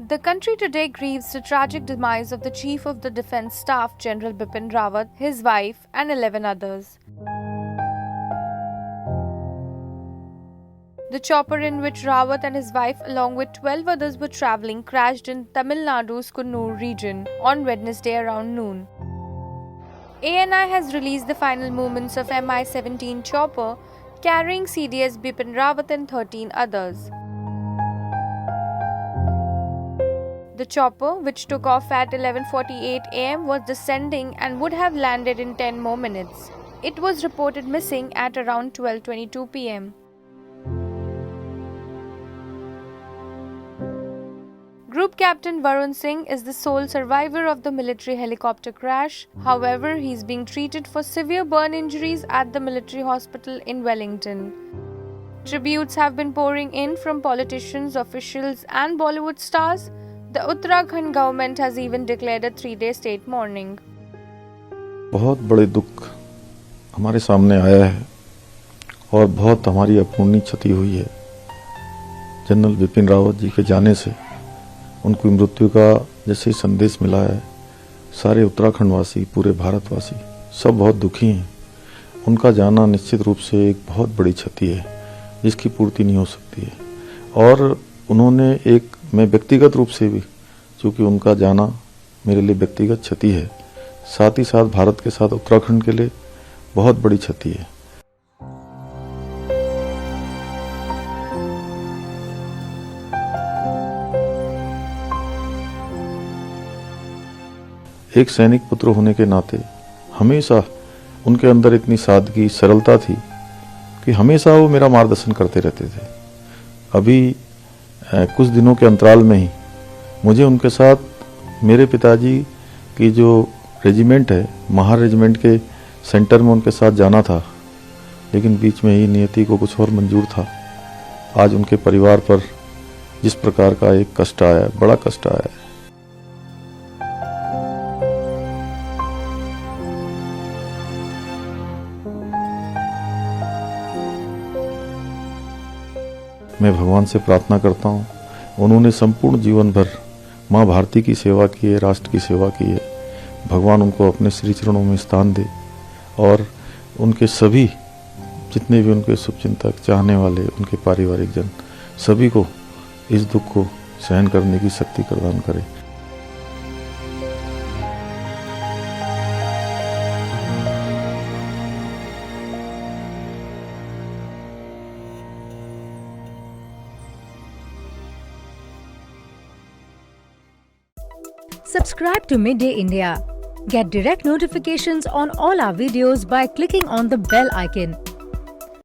The country today grieves the tragic demise of the Chief of the Defence Staff, General Bipin Rawat, his wife, and 11 others. The chopper in which Rawat and his wife, along with 12 others, were travelling crashed in Tamil Nadu's Kannur region on Wednesday around noon. ANI has released the final movements of Mi-17 chopper carrying CDS Bipin Rawat and 13 others. The chopper, which took off at 11:48 am, was descending and would have landed in 10 more minutes. It was reported missing at around 12:22 pm. Group Captain Varun Singh is the sole survivor of the military helicopter crash. However, he is being treated for severe burn injuries at the military hospital in Wellington. Tributes have been pouring in from politicians, officials, and Bollywood stars. The Uttarakhand government has even declared a 3-day state mourning. बहुत बड़े दुख हमारे सामने आया है और बहुत हमारी अपूर्णीय क्षति हुई है। जनरल बिपिन रावत जी के जाने से उनकी मृत्यु का जैसे ही संदेश मिला है, सारे उत्तराखंड वासी, पूरे भारतवासी सब बहुत दुखी हैं। उनका जाना निश्चित रूप से एक बहुत बड़ी क्षति है जिसकी पूर्ति नहीं हो सकती है। और उन्होंने मैं व्यक्तिगत रूप से भी, चूँकि उनका जाना मेरे लिए व्यक्तिगत क्षति है, साथ ही साथ भारत के साथ उत्तराखंड के लिए बहुत बड़ी क्षति है। एक सैनिक पुत्र होने के नाते हमेशा उनके अंदर इतनी सादगी, सरलता थी कि हमेशा वो मेरा मार्गदर्शन करते रहते थे। अभी कुछ दिनों के अंतराल में ही मुझे उनके साथ मेरे पिताजी की जो रेजिमेंट है, महार रेजिमेंट के सेंटर में उनके साथ जाना था, लेकिन बीच में ही नियति को कुछ और मंजूर था। आज उनके परिवार पर जिस प्रकार का एक कष्ट आया, बड़ा कष्ट आया है। मैं भगवान से प्रार्थना करता हूँ, उन्होंने संपूर्ण जीवन भर माँ भारती की सेवा की है, राष्ट्र की सेवा की है। भगवान उनको अपने श्री चरणों में स्थान दे और उनके सभी जितने भी उनके शुभचिंतक, चाहने वाले, उनके पारिवारिक जन, सभी को इस दुख को सहन करने की शक्ति प्रदान करे। Subscribe to Midday India. Get direct notifications on all our videos by clicking on the bell icon.